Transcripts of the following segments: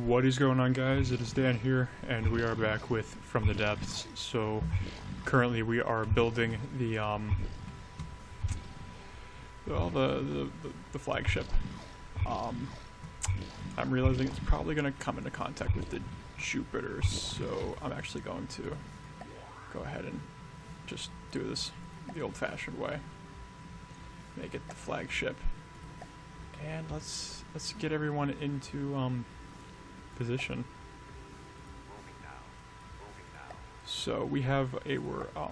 What is going on, guys? It is Dan here, and we are back with From the Depths. So currently we are building the flagship. I'm realizing it's probably going to come into contact with the Jupiter, so I'm actually going to go ahead and just do this the old-fashioned way. Make it the flagship, and let's get everyone into position. So we have our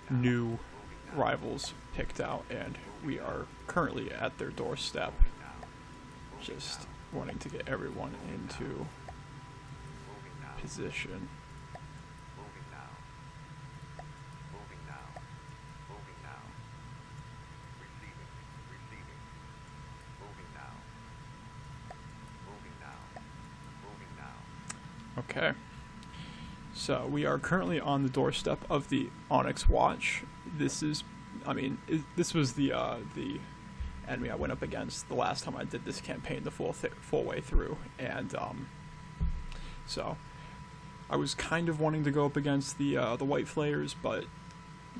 new rivals picked out, and we are currently at their doorstep, just wanting to get everyone into position. Okay, so we are currently on the doorstep of the Onyx Watch. This is, this was the enemy I went up against the last time I did this campaign the full way through, and so I was kind of wanting to go up against the White Flayers, but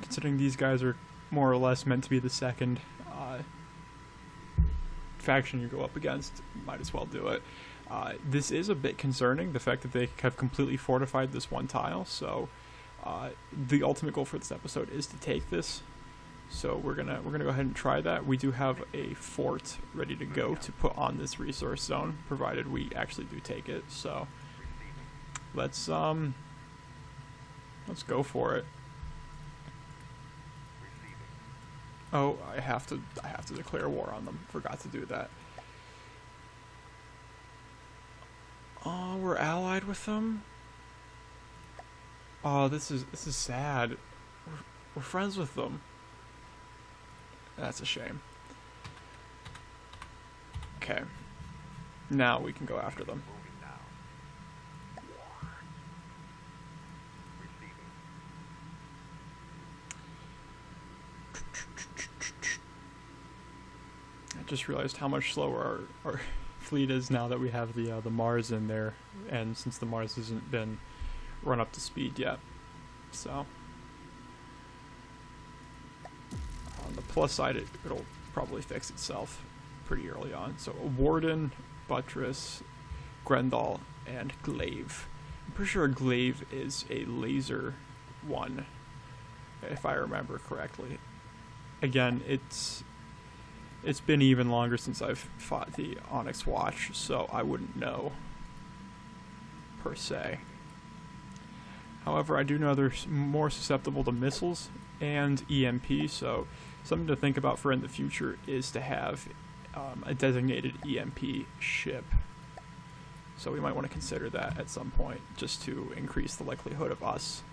considering these guys are more or less meant to be the second faction you go up against, might as well do it. This is a bit concerning, the fact that they have completely fortified this one tile, so the ultimate goal for this episode is to take this. So we're gonna go ahead and try that. We do have a fort ready to go to put on this resource zone, provided we actually do take it. So let's go for it. Oh, I have to declare war on them. Forgot to do that. Oh, we're allied with them? Oh, this is sad. We're friends with them. That's a shame. Okay. Now we can go after them. I just realized how much slower our fleet is now that we have the Mars in there, and since the Mars hasn't been run up to speed yet. So on the plus side, it'll probably fix itself pretty early on. So a Warden, Buttress, Grendel, and Glaive. I'm pretty sure a Glaive is a laser one, if I remember correctly. Again, it's been even longer since I've fought the Onyx Watch, so I wouldn't know, per se. However, I do know they're more susceptible to missiles and EMP, so something to think about for in the future is to have a designated EMP ship. So we might want to consider that at some point, just to increase the likelihood of us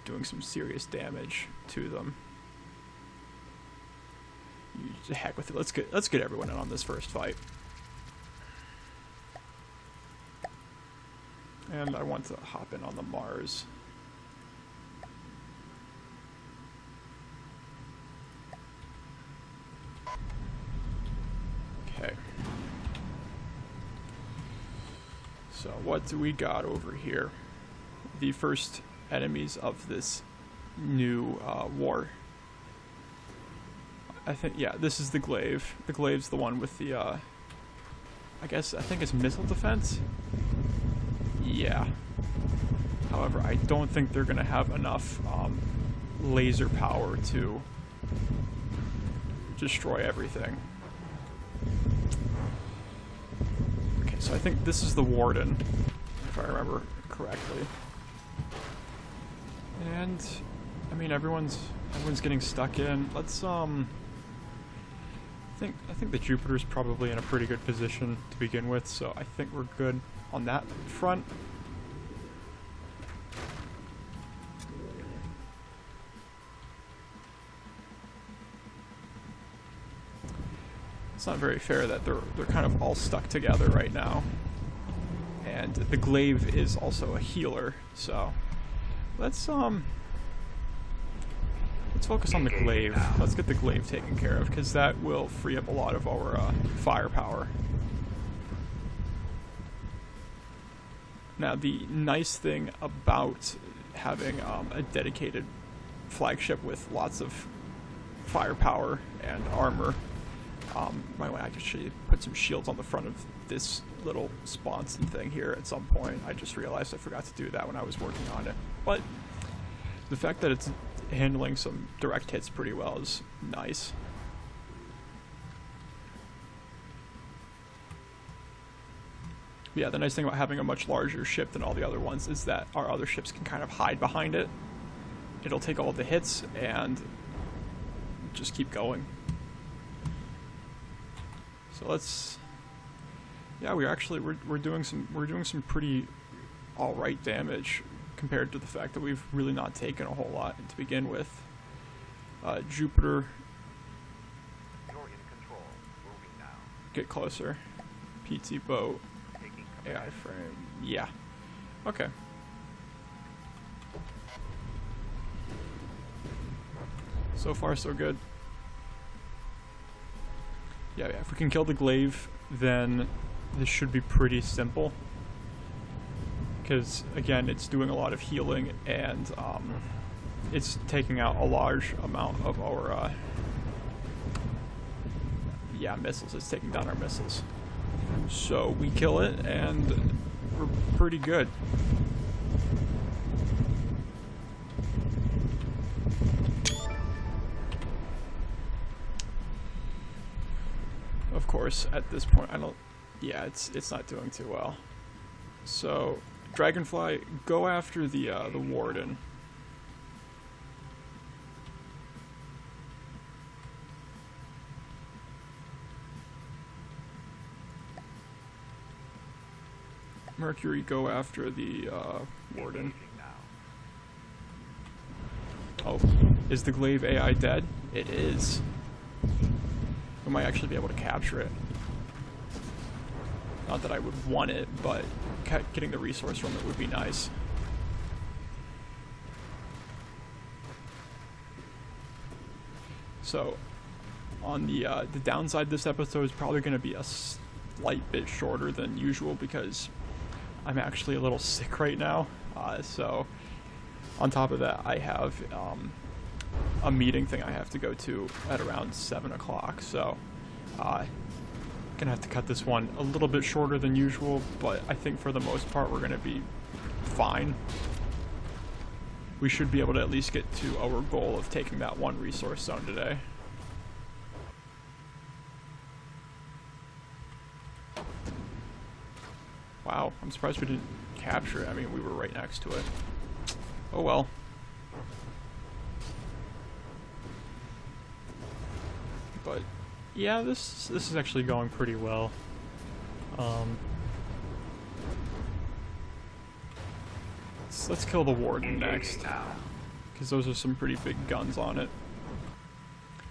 doing some serious damage to them. The heck with it. Let's get everyone in on this first fight. And I want to hop in on the Mars. Okay. So what do we got over here? The first enemies of this new war. I think is the Glaive. The Glaive's the one with the, I think it's missile defense? Yeah. However, I don't think they're gonna have enough laser power to destroy everything. Okay, so I think this is the Warden, if I remember correctly. And, I mean, everyone's getting stuck in. Let's, I think the Jupiter's probably in a pretty good position to begin with, so I think we're good on that front. It's not very fair that they're kind of all stuck together right now. And the Glaive is also a healer, so let's focus on the Glaive. Let's get the Glaive taken care of, because that will free up a lot of our firepower. Now, the nice thing about having a dedicated flagship with lots of firepower and armor, might want to actually put some shields on the front of this little sponson thing here at some point. I just realized I forgot to do that when I was working on it. But the fact that it's handling some direct hits pretty well is nice. Yeah, the nice thing about having a much larger ship than all the other ones is that our other ships can kind of hide behind it. It'll take all the hits and just keep going. So let's, yeah, we're doing some pretty all right damage compared to the fact that we've really not taken a whole lot to begin with. Jupiter, You're in control. Moving now. get closer. PT boat, AI frame, yeah, okay. So far, so good. Yeah, if we can kill the glaive, then this should be pretty simple. Because, again, it's doing a lot of healing, and it's taking out a large amount of our, yeah, missiles. It's taking down our missiles. So we kill it, and we're pretty good. Of course, at this point, yeah, it's not doing too well. So, Dragonfly, go after the Warden. Mercury, go after the Warden. Oh, is the Glaive AI dead? It is. We might actually be able to capture it. Not that I would want it, but getting the resource from it would be nice. So, on the downside, this episode is probably going to be a slight bit shorter than usual because I'm actually a little sick right now. So, on top of that, I have a meeting thing I have to go to at around 7 o'clock. So, gonna have to cut this one a little bit shorter than usual, but I think for the most part we're gonna be fine. We should be able to at least get to our goal of taking that one resource zone today. Wow, I'm surprised we didn't capture it. I mean, we were right next to it. Oh well. But yeah, this is actually going pretty well. Let's kill the Warden next, because those are some pretty big guns on it.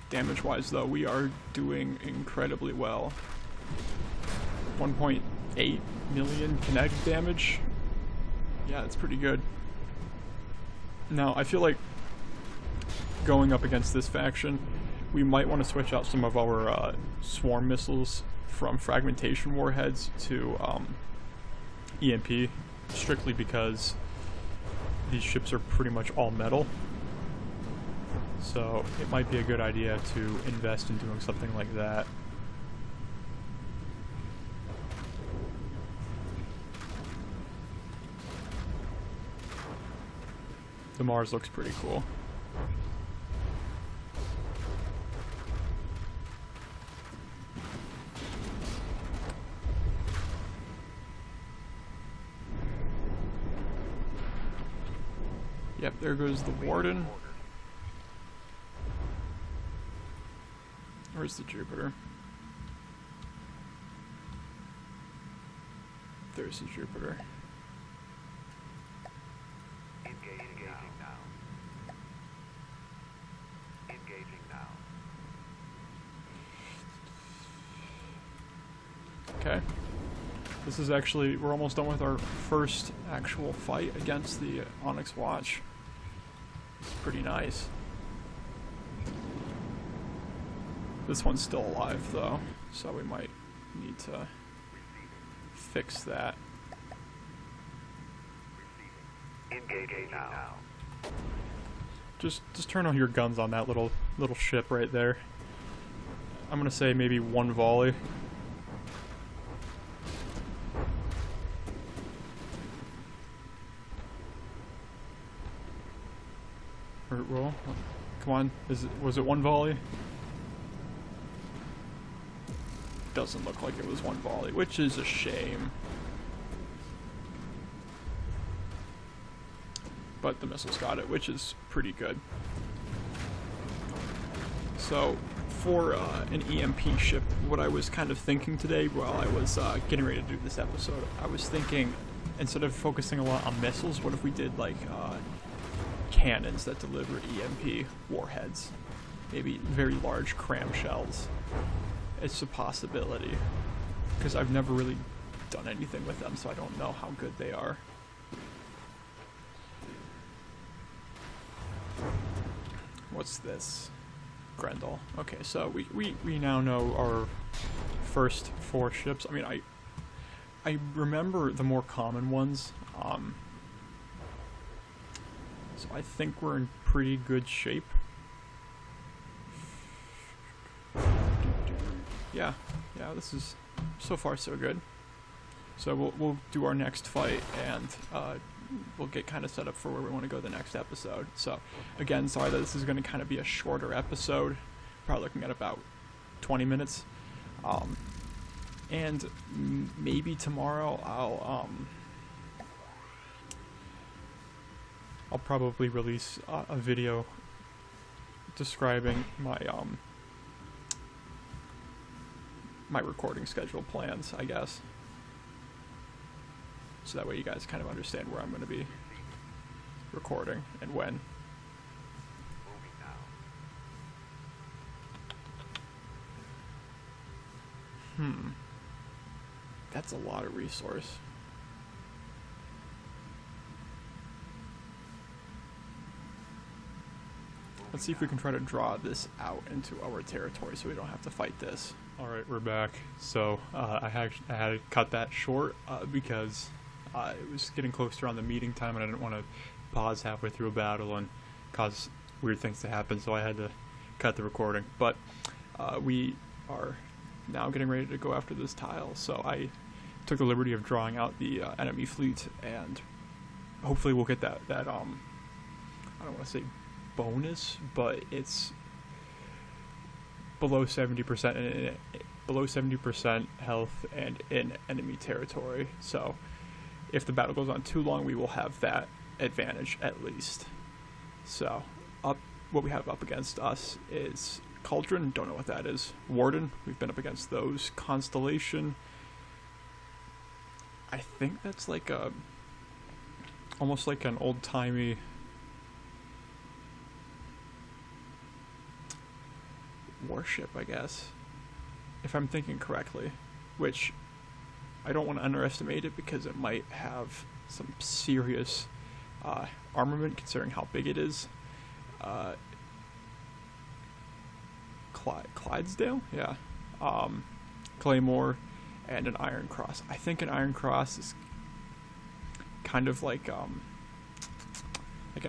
Damage-wise, though, we are doing incredibly well. 1.8 million kinetic damage. Yeah, it's pretty good. Now, I feel like going up against this faction, we might want to switch out some of our swarm missiles from fragmentation warheads to EMP, strictly because these ships are pretty much all metal. So it might be a good idea to invest in doing something like that. The Mars looks pretty cool. Yep, there goes the Warden. Where's the Jupiter? There's the Jupiter. Engaging now. Engaging now. Okay. This is actually, we're almost done with our first actual fight against the Onyx Watch. It's pretty nice. This one's still alive though, so we might need to fix that. Engaging now. Just turn on your guns on that little ship right there. I'm gonna say maybe one volley. Or, well, come on. Was it one volley? Doesn't look like it was one volley, which is a shame. But the missiles got it, which is pretty good. So, for an EMP ship, what I was kind of thinking today while I was getting ready to do this episode, I was thinking, instead of focusing a lot on missiles, what if we did like cannons that deliver EMP warheads? Maybe very large cramshells. It's a possibility, because I've never really done anything with them, so I don't know how good they are. What's this? Grendel. Okay, so we now know our first 4 ships. I mean, I remember the more common ones, so I think we're in pretty good shape. Yeah, this is so far so good. So we'll do our next fight, and we'll get kind of set up for where we want to go the next episode. So again, sorry that this is going to kind of be a shorter episode, probably looking at about 20 minutes, and maybe tomorrow I'll probably release a video describing my my recording schedule plans, I guess. So that way you guys kind of understand where I'm going to be recording and when. That's a lot of resource. Let's see if we can try to draw this out into our territory so we don't have to fight this. Alright, we're back. So, I had to cut that short because it was getting closer on the meeting time and I didn't want to pause halfway through a battle and cause weird things to happen, so I had to cut the recording. But we are now getting ready to go after this tile, so I took the liberty of drawing out the enemy fleet, and hopefully we'll get that I don't want to say bonus, but it's below 70% below 70% health and in enemy territory. So if the battle goes on too long, we will have that advantage at least. So what we have up against us is Cauldron, don't know what that is. Warden, we've been up against those. Constellation, I think that's like almost like an old-timey warship, I guess, if I'm thinking correctly, which I don't want to underestimate it because it might have some serious armament considering how big it is. Clydesdale? Yeah. Claymore and an Iron Cross. I think an Iron Cross is kind of like an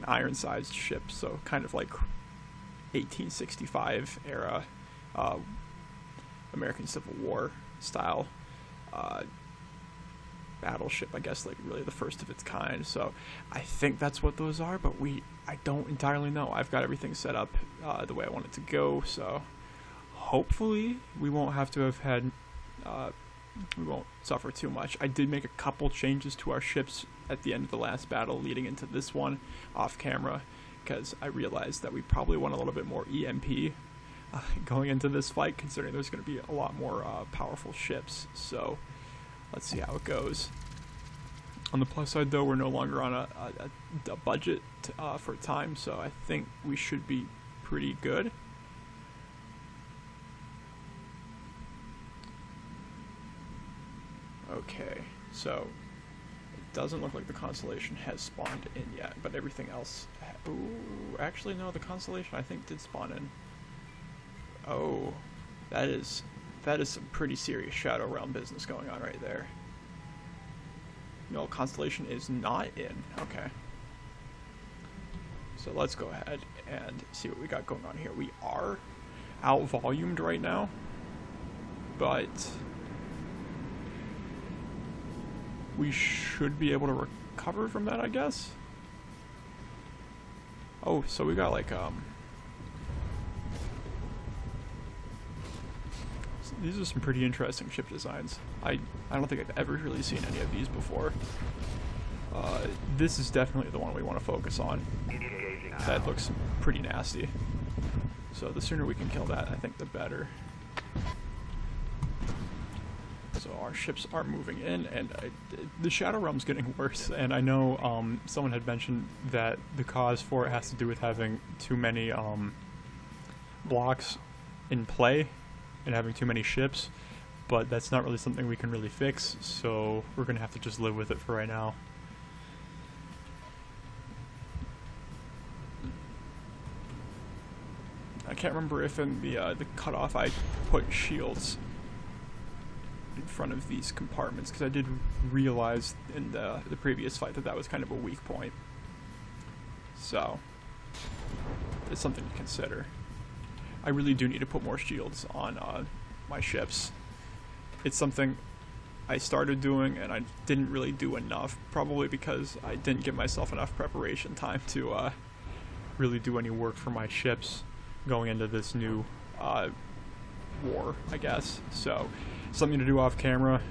iron-sized ship, so kind of like 1865 era American Civil War style battleship, I guess, like really the first of its kind. So I think that's what those are, but I don't entirely know. I've got everything set up the way I want it to go, so hopefully we won't have to have had we won't suffer too much. I did make a couple changes to our ships at the end of the last battle leading into this one off camera, because I realized that we probably want a little bit more EMP going into this fight, considering there's going to be a lot more powerful ships. So let's see how it goes. On the plus side, though, we're no longer on a budget for time, so I think we should be pretty good. Okay, so it doesn't look like the Constellation has spawned in yet, but everything else... Ooh, actually, no, the Constellation, I think, did spawn in. Oh, that is some pretty serious Shadow Realm business going on right there. No, Constellation is not in. Okay. So let's go ahead and see what we got going on here. We are out volumed right now, but we should be able to recover from that, I guess. Oh, so we got like these are some pretty interesting ship designs. I don't think I've ever really seen any of these before. This is definitely the one we want to focus on. That looks pretty nasty. So the sooner we can kill that, I think the better. So our ships are moving in, and the Shadow Realm's getting worse. And I know someone had mentioned that the cause for it has to do with having too many blocks in play and having too many ships, but that's not really something we can really fix, so we're gonna have to just live with it for right now. I can't remember if in the cutoff I put shields in front of these compartments, because I did realize in the previous fight that was kind of a weak point. So it's something to consider. I really do need to put more shields on my ships. It's something I started doing and I didn't really do enough, probably because I didn't give myself enough preparation time to really do any work for my ships going into this new war, I guess. So something to do off camera.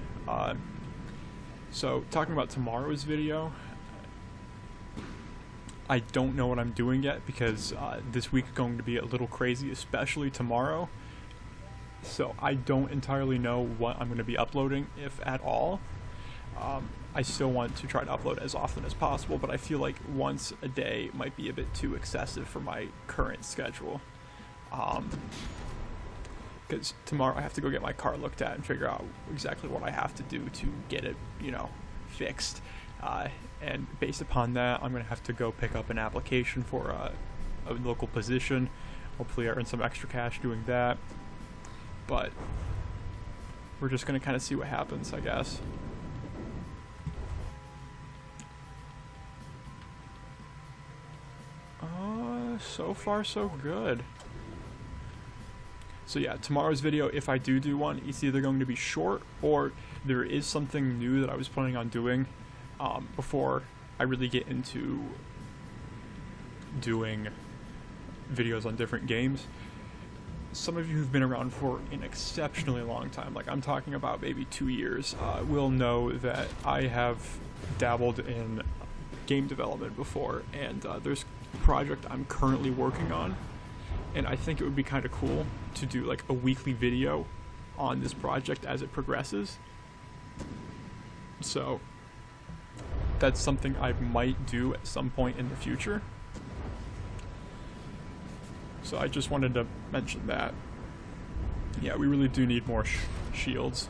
So talking about tomorrow's video, I don't know what I'm doing yet, because this week is going to be a little crazy, especially tomorrow. So I don't entirely know what I'm going to be uploading, if at all. I still want to try to upload as often as possible, but I feel like once a day might be a bit too excessive for my current schedule. Because tomorrow I have to go get my car looked at and figure out exactly what I have to do to get it, you know, fixed. And based upon that, I'm going to have to go pick up an application for a local position. Hopefully I earn some extra cash doing that. But we're just going to kind of see what happens, I guess. So far so good. So yeah, tomorrow's video, if I do one, it's either going to be short, or there is something new that I was planning on doing before I really get into doing videos on different games. Some of you who've been around for an exceptionally long time, like I'm talking about maybe 2 years, will know that I have dabbled in game development before, and there's a project I'm currently working on, and I think it would be kind of cool to do like a weekly video on this project as it progresses. So that's something I might do at some point in the future. So I just wanted to mention that. Yeah, we really do need more shields.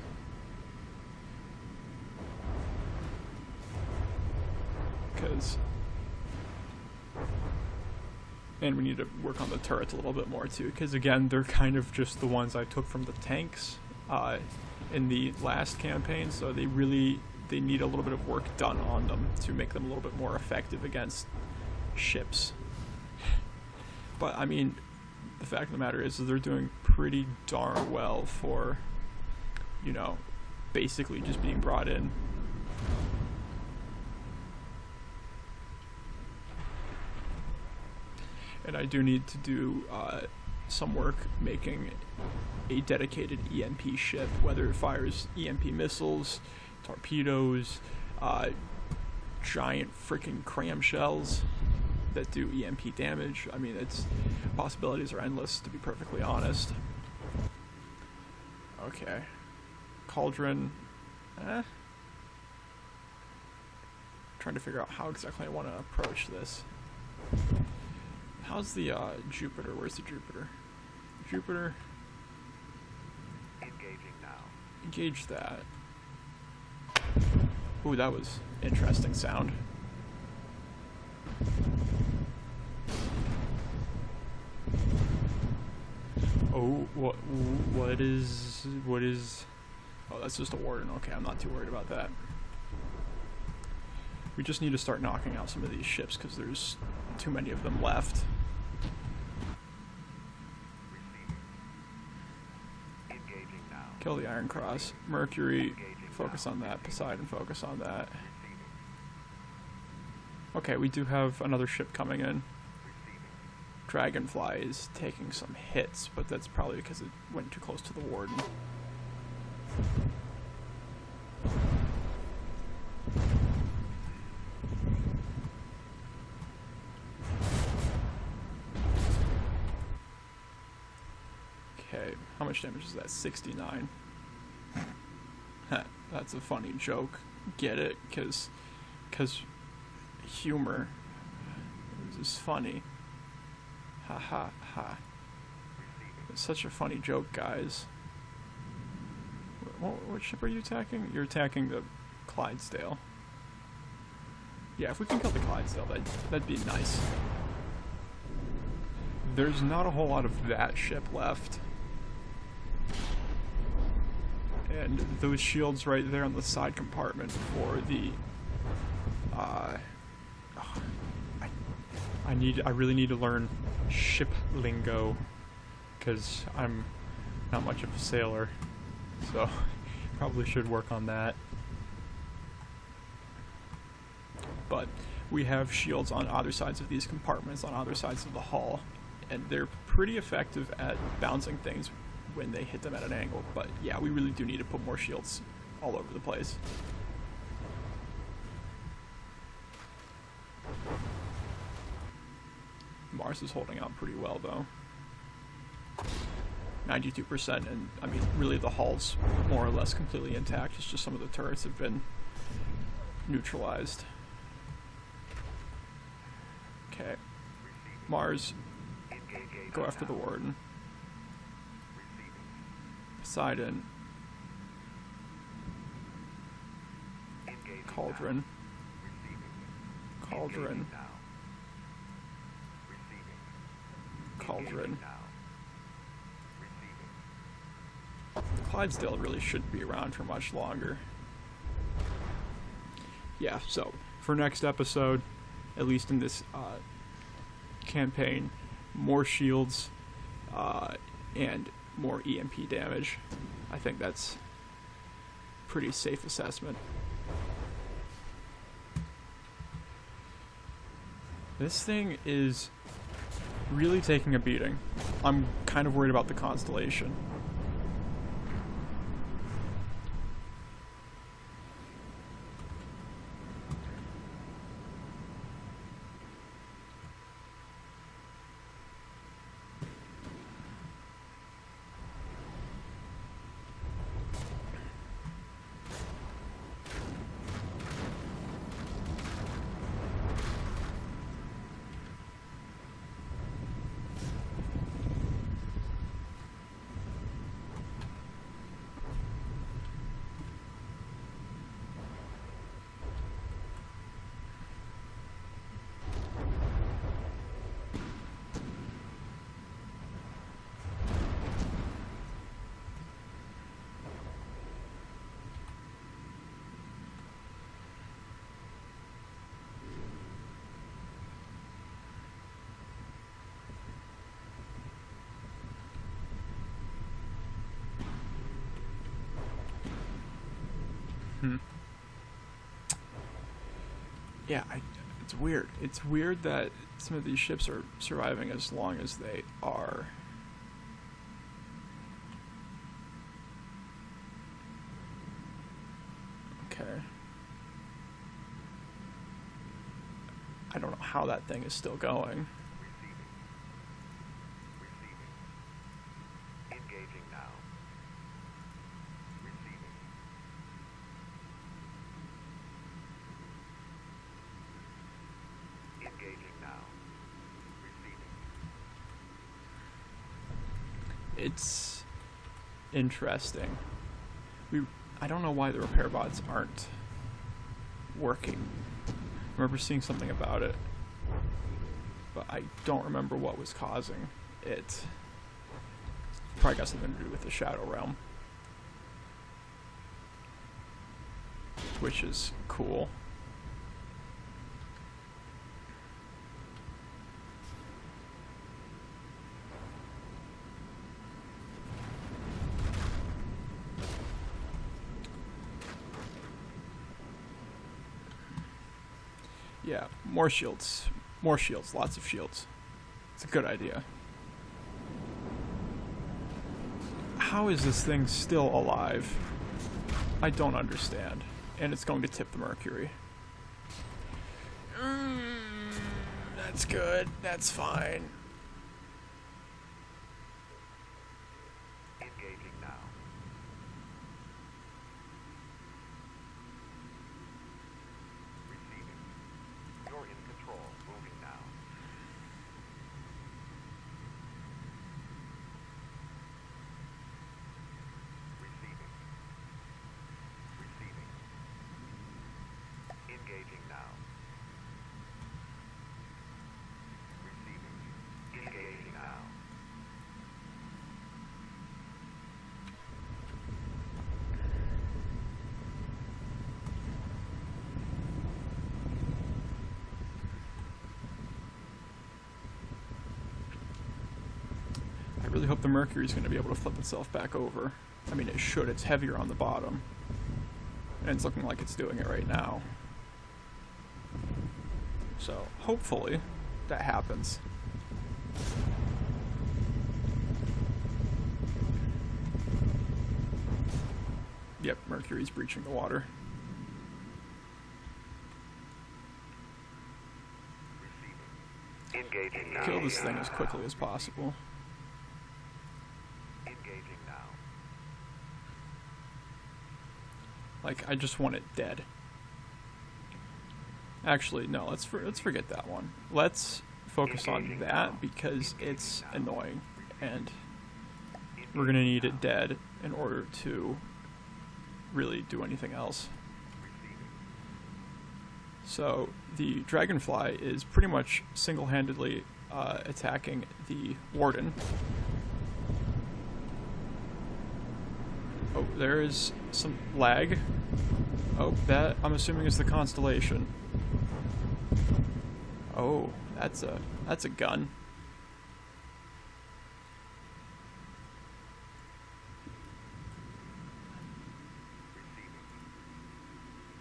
And we need to work on the turrets a little bit more too, because again, they're kind of just the ones I took from the tanks in the last campaign, so they need a little bit of work done on them to make them a little bit more effective against ships. But I mean, the fact of the matter is they're doing pretty darn well for, you know, basically just being brought in. And I do need to do some work making a dedicated EMP ship, whether it fires EMP missiles, torpedoes, giant freaking cram shells that do EMP damage. I mean, possibilities are endless, to be perfectly honest. Okay. Cauldron. Trying to figure out how exactly I want to approach this. How's the Jupiter? Where's the Jupiter? Jupiter. Engaging now. Engage that. Ooh, that was interesting sound. Oh, what is? Oh, that's just a warden. Okay, I'm not too worried about that. We just need to start knocking out some of these ships because there's too many of them left. Receiving. Engaging now. Kill the Iron Cross. Mercury, Engaging focus now. on that. Poseidon, focus on that. Receiving. Okay, we do have another ship coming in. Receiving. Dragonfly is taking some hits, but that's probably because it went too close to the Warden. Okay, how much damage is that? 69. That's a funny joke. Get it? Because humor. This is funny. Ha ha ha. It's such a funny joke, guys. What ship are you attacking? You're attacking the Clydesdale. Yeah, if we can kill the Clydesdale, that'd be nice. There's not a whole lot of that ship left. And those shields right there on the side compartment for the I really need to learn ship lingo because I'm not much of a sailor, so probably should work on that. But we have shields on either sides of these compartments, on either sides of the hull, and they're pretty effective at bouncing things when they hit them at an angle. But yeah, we really do need to put more shields all over the place. Mars is holding out pretty well though. 92%, and I mean really the hull's more or less completely intact. It's just some of the turrets have been neutralized. Okay, Mars, go after the Warden. Poseidon, Cauldron, Cauldron, Cauldron. Clydesdale really shouldn't be around for much longer. Yeah, so for next episode, at least in this campaign, more shields and more EMP damage. I think that's pretty safe assessment. This thing is really taking a beating. I'm kind of worried about the Constellation. Yeah, it's weird. It's weird that some of these ships are surviving as long as they are. Okay. I don't know how that thing is still going. Engaging now. Receiving. Engaging now. Receiving. It's interesting. I don't know why the repair bots aren't working. I remember seeing something about it, but I don't remember what was causing it. Probably got something to do with the Shadow Realm, which is cool. Yeah, more shields. More shields. Lots of shields. It's a good idea. How is this thing still alive? I don't understand. And it's going to tip the mercury. That's good. That's fine. Engaging now. Receiving. You're in control. Moving now. Receiving. Receiving. Engaging now. Receiving. Engaging now. I really hope the mercury is going to be able to flip itself back over. I mean, it should. It's heavier on the bottom. And it's looking like it's doing it right now. So, hopefully, that happens. Yep, mercury's breaching the water. Receiving. Engaging now. Kill this thing as quickly as possible. Engaging now. Like, I just want it dead. Actually, no, let's forget that one. Let's focus on that because it's annoying. And we're going to need it dead in order to really do anything else. So the dragonfly is pretty much single-handedly attacking the warden. Oh, there is some lag. Oh, that I'm assuming is the constellation. Oh, that's a gun.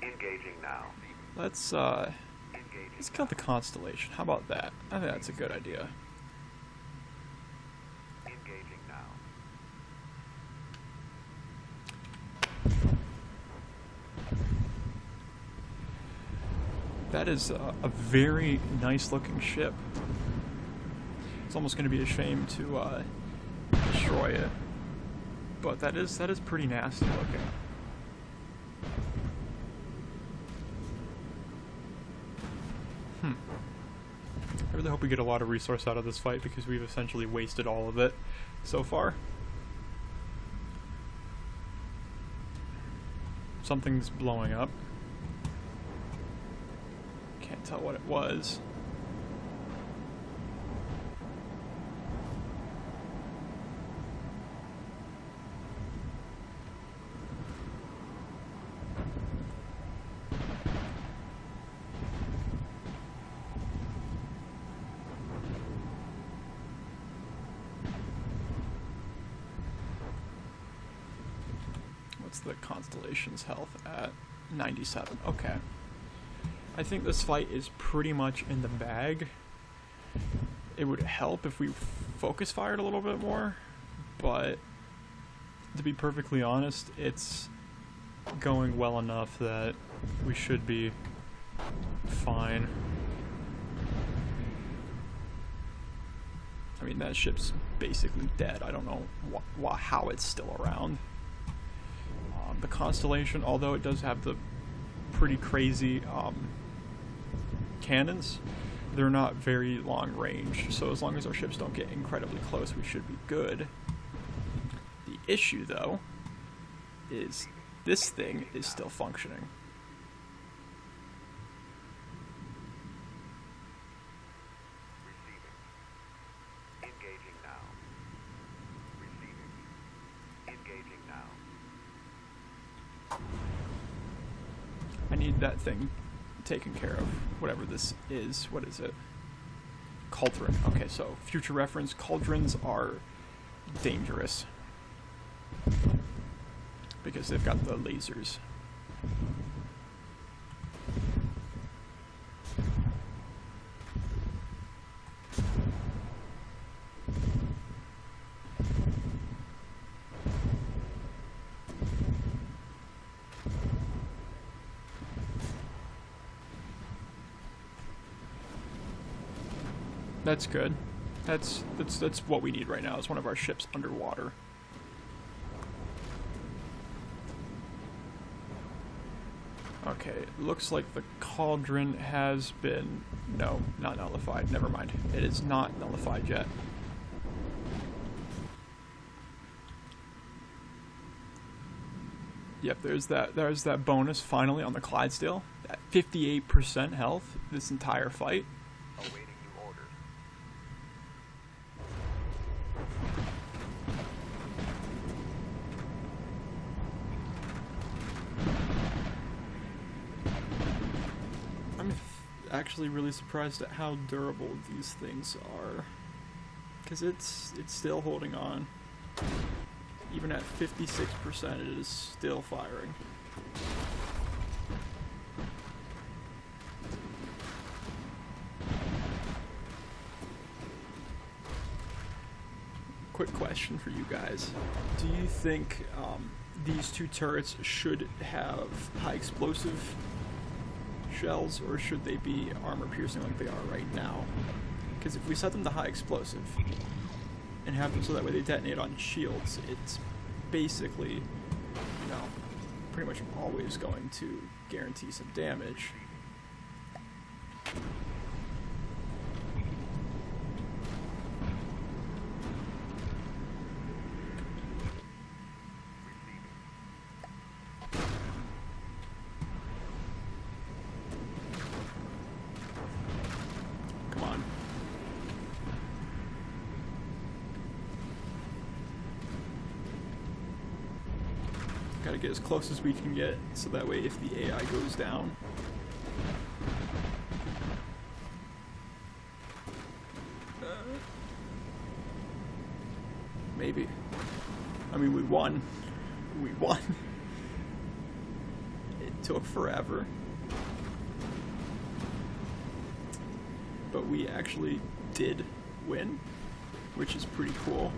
Engaging now. Let's Engaging kill the constellation. How about that? I think that's a good idea. Engaging now. That is a very nice looking ship. It's almost going to be a shame to destroy it, but that is pretty nasty looking. I really hope we get a lot of resource out of this fight because we've essentially wasted all of it so far. Something's blowing up. Can't tell what it was. What's the constellation's health at? 97. Okay. I think this fight is pretty much in the bag. It would help if we focus fired a little bit more, but to be perfectly honest, it's going well enough that we should be fine. I mean, that ship's basically dead. I don't know how it's still around. The constellation, although it does have the pretty crazy cannons, they're not very long range, so as long as our ships don't get incredibly close, we should be good. The issue, though, is this thing is still functioning. Receiving. Engaging now. Receiving. Engaging now. I need that thing taken care of, whatever this is. What is it? Cauldron. Okay, so future reference, cauldrons are dangerous because they've got the lasers. That's good. That's what we need right now, is one of our ships underwater. Okay, looks like the cauldron has been... No, not nullified. Never mind. It is not nullified yet. Yep, there's that bonus finally on the Clydesdale. At 58% health this entire fight. Awaiting new orders. I'm actually really surprised at how durable these things are, because it's still holding on. Even at 56%, it is still firing. Quick question for you guys. Do you think these two turrets should have high explosive shells, or should they be armor piercing like they are right now? Because if we set them to high explosive and have them so that way they detonate on shields, it's basically, you know, pretty much always going to guarantee some damage. Come on. Gotta get as close as we can get, so that way if the AI goes down... maybe. I mean, we won. We won. It took forever. But we actually did win, which is pretty cool.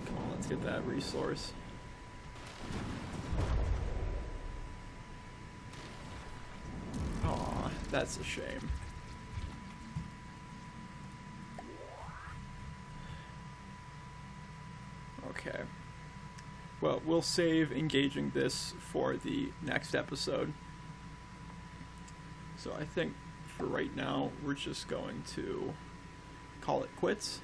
Come on, let's get that resource. Aw, that's a shame. Okay. Well, we'll save engaging this for the next episode. So I think for right now, we're just going to call it quits.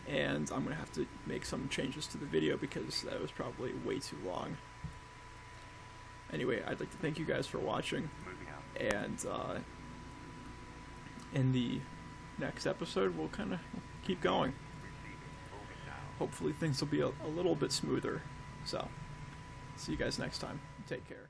And I'm going to have to make some changes to the video because that was probably way too long. Anyway, I'd like to thank you guys for watching. Moving out. And in the next episode, we'll kind of keep going. Receiving. Moving now. Hopefully things will be a little bit smoother. So, see you guys next time. Take care.